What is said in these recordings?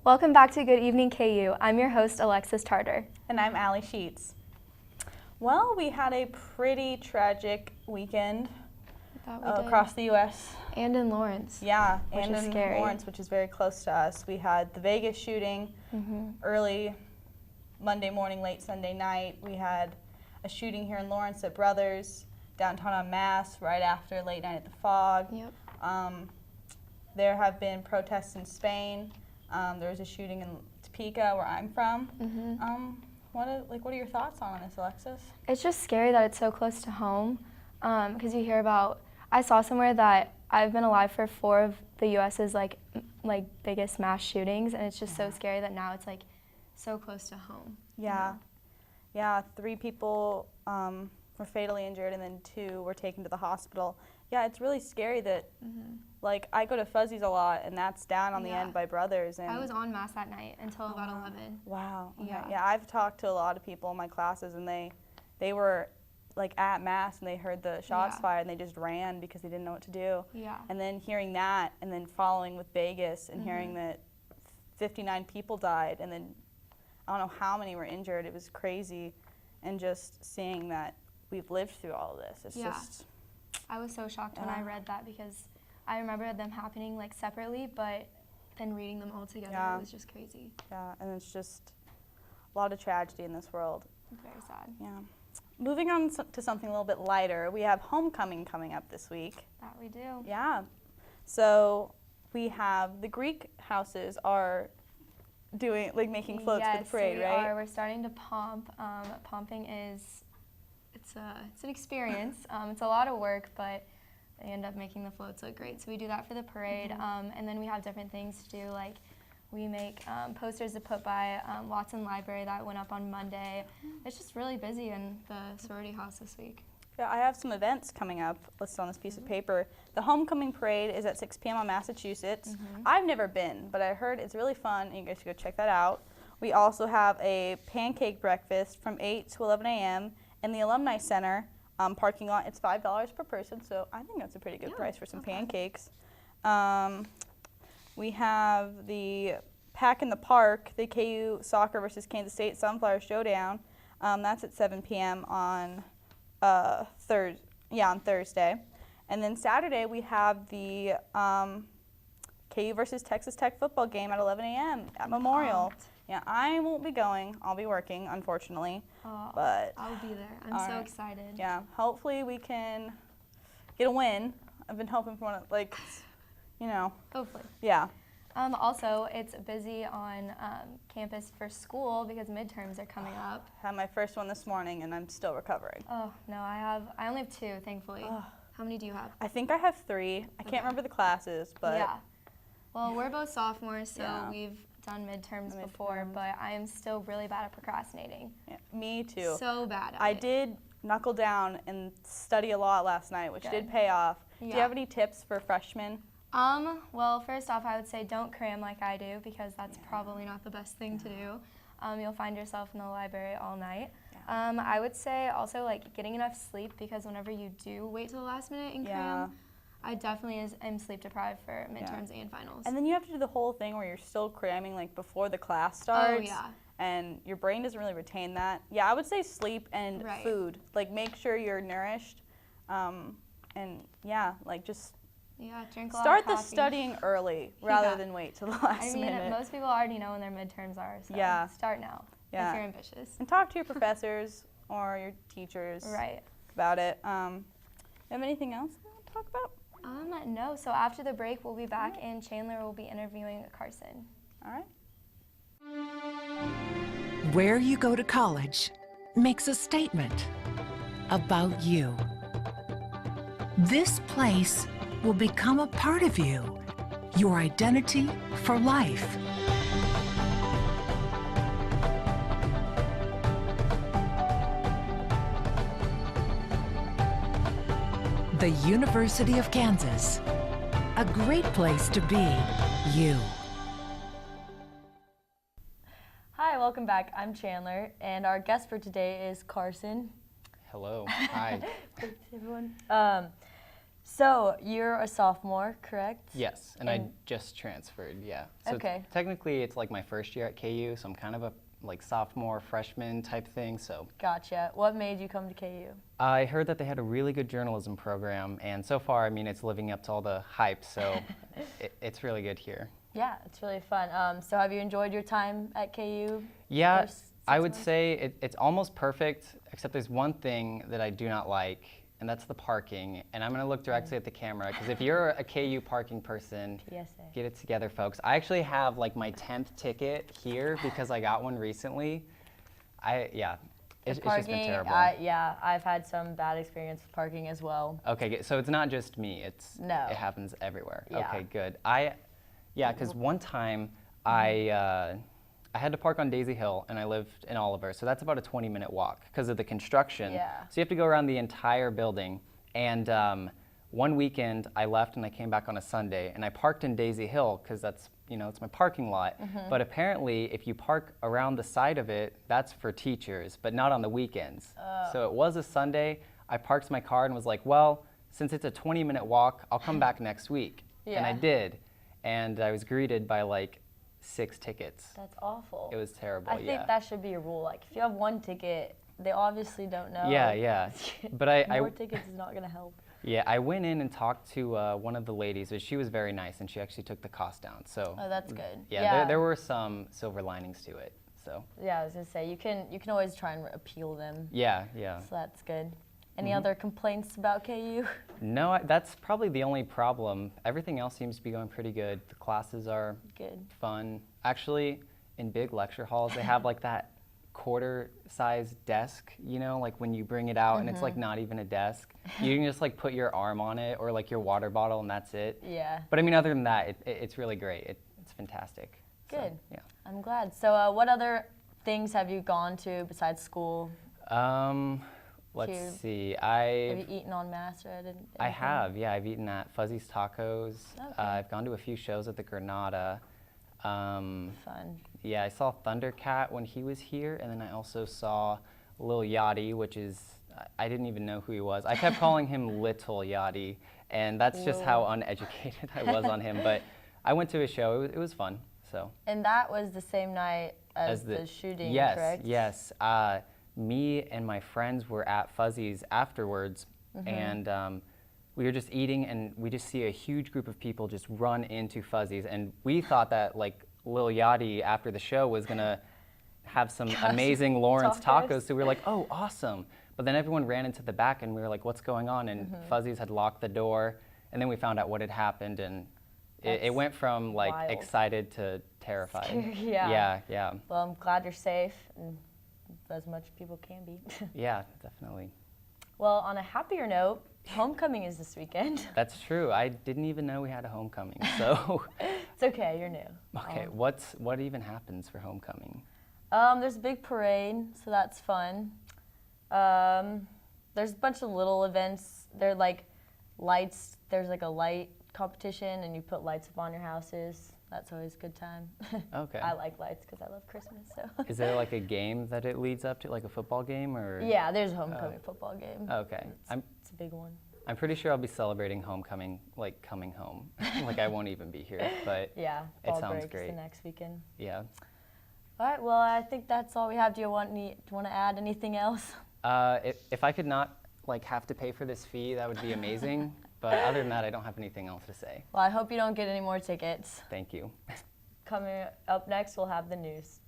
Welcome back to Good Evening KU. I'm your host, Alexis Tarter. And I'm Allie Sheets. Well, we had a pretty tragic weekend across the U.S. And in Lawrence. Yeah, which and is in scary. Lawrence, which is very close to us. We had the Vegas shooting early Monday morning, late Sunday night. We had a shooting here in Lawrence at Brothers, downtown on Mass, right after late night at the Fog. Yep. There have been protests in Spain. There was a shooting in Topeka, where I'm from. What are your thoughts on this, Alexis? It's just scary that it's so close to home, because you hear about. I saw somewhere that I've been alive for 4 of the U.S.'s like biggest mass shootings, and it's just so scary that now it's like so close to home. Yeah, yeah. 3 people were fatally injured, and then 2 were taken to the hospital. Yeah, it's really scary that. Like, I go to Fuzzy's a lot, and that's down on the end by Brothers. And I was on Mass that night until about 11. Wow. Okay. Yeah, I've talked to a lot of people in my classes, and they were like at Mass, and they heard the shots fired, and they just ran because they didn't know what to do. Yeah. And then hearing that, and then following with Vegas, and hearing that 59 people died, and then I don't know how many were injured. It was crazy, and just seeing that we've lived through all of this, it's just. I was so shocked when I read that because I remember them happening like separately, but then reading them all together, it was just crazy. Yeah, and it's just a lot of tragedy in this world. Very sad. Yeah. Moving on to something a little bit lighter, we have homecoming coming up this week. That we do. Yeah. So we have the Greek houses are doing making floats for the parade, right? Yes, we're starting to pomp. Pumping is it's an experience. It's a lot of work, but they end up making the floats look great. So we do that for the parade, and then we have different things to do, like we make posters to put by Watson Library that went up on Monday. It's just really busy in the sorority house this week. Yeah, I have some events coming up listed on this piece of paper. The homecoming parade is at 6 p.m. on Massachusetts. I've never been, but I heard it's really fun, and you guys should go check that out. We also have a pancake breakfast from 8 to 11 a.m. in the Alumni Center parking lot. It's $5 per person, so I think that's a pretty good price for some pancakes. We have the Pack in the Park, the KU Soccer versus Kansas State Sunflower Showdown. That's at 7 p.m. on Thursday. And then Saturday we have the KU versus Texas Tech football game at 11 a.m. at Memorial. Yeah, I won't be going. I'll be working, unfortunately. But I'll be there. I'm so excited. Yeah, hopefully we can get a win. I've been hoping for one, Hopefully. Yeah. Also, it's busy on campus for school because midterms are coming up. I had my first one this morning, and I'm still recovering. Oh, no, I only have 2, thankfully. How many do you have? I think I have 3. I can't remember the classes, but. Yeah. Well, we're both sophomores, so we've done midterms before, but I am still really bad at procrastinating. Yeah, me too. So bad at I it. did knuckle down and study a lot last night, which did pay off. Do you have any tips for freshmen? Well, first off, I would say don't cram like I do because that's probably not the best thing to do. You'll find yourself in the library all night. I would say also getting enough sleep because whenever you do wait till the last minute and cram, I definitely am sleep deprived for midterms and finals. And then you have to do the whole thing where you're still cramming before the class starts. Oh, yeah. And your brain doesn't really retain that. Yeah, I would say sleep and food. Make sure you're nourished. And just drink a lot of start coffee. the studying early rather than wait till the last minute. Most people already know when their midterms are, so start now if you're ambitious. And talk to your professors or your teachers about it. You have anything else you want to talk about? No. So after the break, we'll be back, and Chandler will be interviewing Karsan. All right. Where you go to college makes a statement about you. This place will become a part of you, your identity for life. The University of Kansas, a great place to be you. Hi, welcome back. I'm Chandler, and our guest for today is Karsan. Hello. Hi. Thanks, everyone. So you're a sophomore, correct? Yes, and I just transferred, yeah. So Okay. technically it's like my first year at KU, so I'm kind of a like sophomore, freshman type thing, so. Gotcha. What made you come to KU? I heard that they had a really good journalism program, and so far, I mean, it's living up to all the hype, so it's really good here. Yeah, it's really fun. So have you enjoyed your time at KU? Yeah, First 6 I would months? say it's almost perfect, except there's one thing that I do not like, and that's the parking. And I'm going to look directly at the camera, because if you're a KU parking person, PSA. get it together, folks. I actually have like my 10th ticket here because I got one recently. It's just been terrible. Yeah, I've had some bad experience with parking as well. Okay, so it's not just me. It happens everywhere. Yeah. Okay, good. Because one time I had to park on Daisy Hill, and I lived in Oliver, so that's about a 20-minute walk because of the construction. Yeah. So you have to go around the entire building. And one weekend, I left and I came back on a Sunday, and I parked in Daisy Hill because that's, it's my parking lot. But apparently, if you park around the side of it, that's for teachers, but not on the weekends. So it was a Sunday. I parked my car and was like, well, since it's a 20-minute walk, I'll come back next week. And I did. And I was greeted by like 6 tickets. That's awful. It was terrible, I think that should be a rule. Like, if you have 1 ticket, they obviously don't know. Yeah. But More tickets is not going to help. Yeah, I went in and talked to one of the ladies, but she was very nice, and she actually took the cost down. So. Oh, that's good. Yeah, there were some silver linings to it. So. Yeah, I was going to say, you can always try and appeal them. Yeah. So that's good. Any other complaints about KU? No, that's probably the only problem. Everything else seems to be going pretty good. The classes are Good. fun. Actually, in big lecture halls, they have like that quarter-sized desk, like when you bring it out and it's like not even a desk. You can just like put your arm on it or like your water bottle and that's it. Yeah. But I mean, other than that, it's really great. It's fantastic. Good. So, yeah. I'm glad. So what other things have you gone to besides school? Let's see. Have you eaten en masse or anything? I have, yeah. I've eaten at Fuzzy's Tacos. Okay. I've gone to a few shows at the Granada. Fun. Yeah, I saw Thundercat when he was here, and then I also saw Lil Yachty, which is, I didn't even know who he was. I kept calling him Little Yachty, and that's just how uneducated I was on him. But I went to a show. It was fun. So. And that was the same night as the shooting, correct? Yes. Me and my friends were at Fuzzy's afterwards, and we were just eating, and we just see a huge group of people just run into Fuzzy's, and we thought that like Lil Yachty after the show was gonna have some amazing Lawrence tacos, so we were like, oh, awesome. But then everyone ran into the back, and we were like, what's going on? And Fuzzy's had locked the door, and then we found out what had happened, and it went from like wild. Excited to terrified. Scary, yeah. Yeah. Well, I'm glad you're safe, and as much as people can be. Yeah, definitely. Well, on a happier note, homecoming is this weekend. That's true. I didn't even know we had a homecoming, so. It's okay, you're new. Okay, what even happens for homecoming? There's a big parade, so that's fun. There's a bunch of little events. They're like lights. There's like a light competition, and you put lights up on your houses. That's always a good time. Okay. I like lights because I love Christmas. So. Is there like a game that it leads up to, like a football game, or? Yeah, there's a homecoming football game. Okay. It's a big one. I'm pretty sure I'll be celebrating homecoming, like coming home. Like I won't even be here, but yeah, it fall sounds breaks great. the next weekend. Yeah. All right, well, I think that's all we have. Do you want to add anything else? If I could not like have to pay for this fee, that would be amazing. But other than that, I don't have anything else to say. Well, I hope you don't get any more tickets. Thank you. Coming up next, we'll have the news.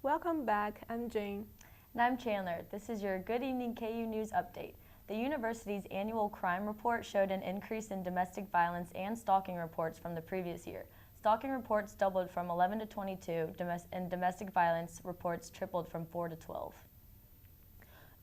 Welcome back. I'm Jane. And I'm Chandler. This is your Good Evening KU News update. The university's annual crime report showed an increase in domestic violence and stalking reports from the previous year. Stalking reports doubled from 11 to 22, and domestic violence reports tripled from 4 to 12.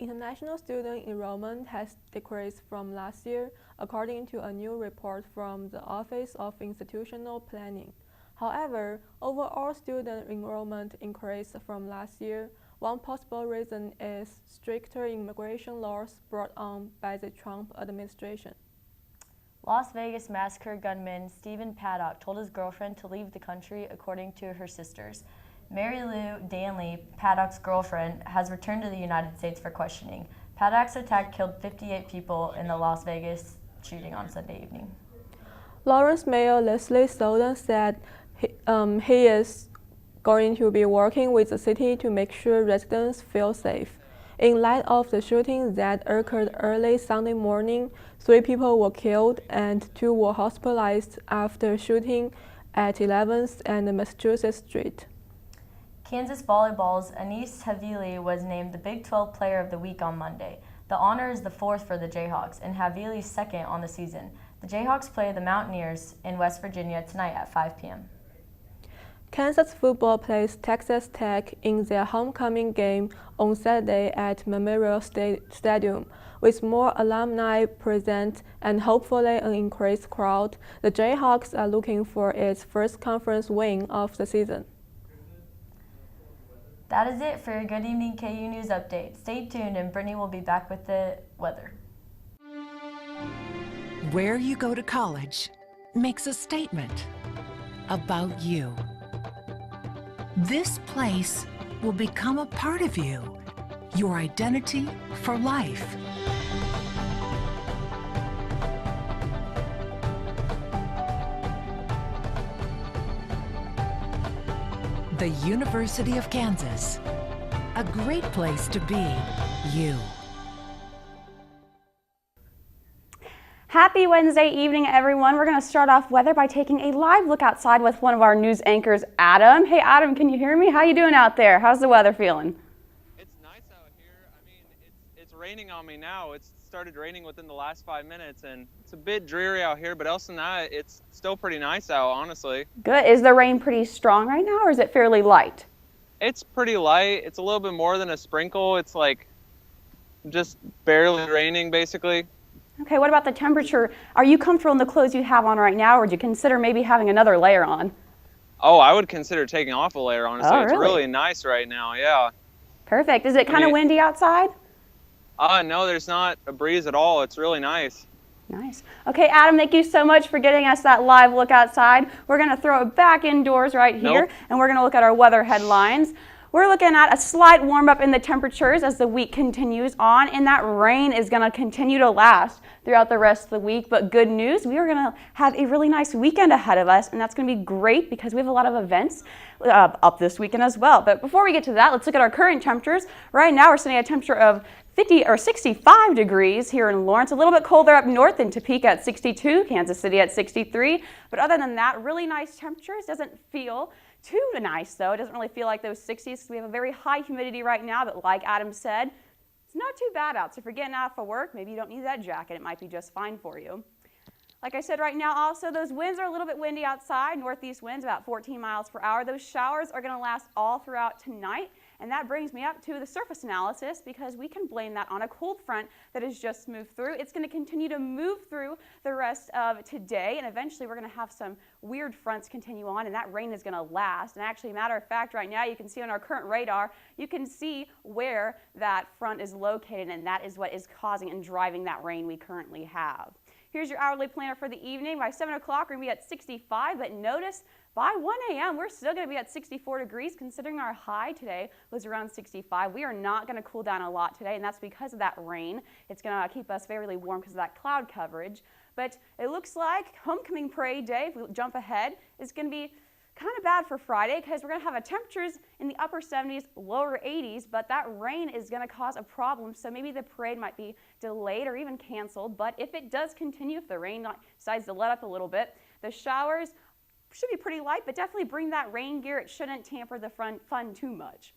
International student enrollment has decreased from last year, according to a new report from the Office of Institutional Planning. However, overall student enrollment increased from last year. One possible reason is stricter immigration laws brought on by the Trump administration. Las Vegas massacre gunman Stephen Paddock told his girlfriend to leave the country, according to her sisters. Mary Lou Danley, Paddock's girlfriend, has returned to the United States for questioning. Paddock's attack killed 58 people in the Las Vegas shooting on Sunday evening. Lawrence Mayor Leslie Solon said he is going to be working with the city to make sure residents feel safe. In light of the shooting that occurred early Sunday morning, 3 people were killed and 2 were hospitalized after shooting at 11th and Massachusetts Street. Kansas volleyball's Anis Havili was named the Big 12 Player of the Week on Monday. The honor is the 4th for the Jayhawks and Havili's 2nd on the season. The Jayhawks play the Mountaineers in West Virginia tonight at 5 p.m. Kansas football plays Texas Tech in their homecoming game on Saturday at Memorial Stadium. With more alumni present and hopefully an increased crowd, the Jayhawks are looking for its first conference win of the season. That is it for your Good Evening KU News update. Stay tuned and Brittany will be back with the weather. Where you go to college makes a statement about you. This place will become a part of you, your identity for life. The University of Kansas, a great place to be you. Happy Wednesday evening, everyone. We're going to start off weather by taking a live look outside with one of our news anchors, Adam. Hey, Adam, can you hear me? How you doing out there? How's the weather feeling? It's nice out here. I mean, it's raining on me now. It's started raining within the last 5 minutes, and it's a bit dreary out here, but else than that, it's still pretty nice out, honestly. Good. Is the rain pretty strong right now, or is it fairly light? It's pretty light. It's a little bit more than a sprinkle. It's like just barely raining, basically. Okay, what about the temperature? Are you comfortable in the clothes you have on right now, or would you consider maybe having another layer on? Oh, I would consider taking off a layer, honestly. Oh, It's really? really nice right now, yeah. Perfect. Is it kind of windy outside? No, there's not a breeze at all. It's really nice. Nice. Okay, Adam, thank you so much for getting us that live look outside. We're going to throw it back indoors right here, and we're going to look at our weather headlines. We're looking at a slight warm up in the temperatures as the week continues on, and that rain is going to continue to last throughout the rest of the week. But good news, we are going to have a really nice weekend ahead of us, and that's going to be great because we have a lot of events up this weekend as well. But before we get to that, let's look at our current temperatures. Right now, we're sitting at a temperature of 65 degrees here in Lawrence, a little bit colder up north in Topeka at 62, Kansas City at 63. But other than that, really nice temperatures. Doesn't feel too nice though. It doesn't really feel like those 60s. We have a very high humidity right now, but like Adam said, it's not too bad out. So if you're getting out for work, maybe you don't need that jacket. It might be just fine for you. Like I said, right now also those winds are a little bit windy outside. Northeast winds about 14 miles per hour. Those showers are going to last all throughout tonight. And that brings me up to the surface analysis because we can blame that on a cold front that has just moved through. It's going to continue to move through the rest of today, and eventually we're going to have some weird fronts continue on, and that rain is going to last. And actually, matter of fact, right now you can see on our current radar, you can see where that front is located, and that is what is causing and driving that rain we currently have. Here's your hourly planner for the evening. By 7 o'clock, we're going to be at 65, but notice by 1 a.m., we're still going to be at 64 degrees, considering our high today was around 65. We are not going to cool down a lot today, and that's because of that rain. It's going to keep us fairly warm because of that cloud coverage. But it looks like homecoming parade day, if we jump ahead, is going to be kind of bad for Friday because we're going to have temperatures in the upper 70s, lower 80s, but that rain is going to cause a problem. So maybe the parade might be delayed or even canceled. But if it does continue, if the rain decides to let up a little bit, the showers should be pretty light, but definitely bring that rain gear. It shouldn't tamper the fun too much.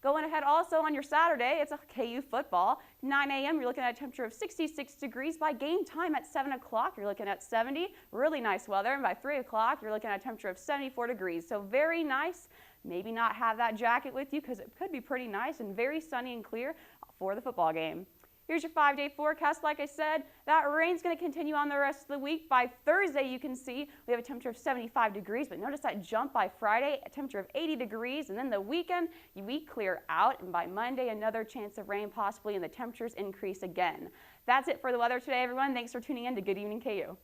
Going ahead also on your Saturday, it's a KU football. 9 a.m., you're looking at a temperature of 66 degrees. By game time at 7 o'clock, you're looking at 70. Really nice weather. And by 3 o'clock, you're looking at a temperature of 74 degrees. So very nice maybe not have that jacket with you because it could be pretty nice and very sunny and clear for the football game. Here's your 5-day forecast. Like I said, that rain's going to continue on the rest of the week. By Thursday, you can see we have a temperature of 75 degrees, but notice that jump by Friday, a temperature of 80 degrees, and then the weekend, we clear out, and by Monday, another chance of rain possibly, and the temperatures increase again. That's it for the weather today, everyone. Thanks for tuning in to Good Evening KU.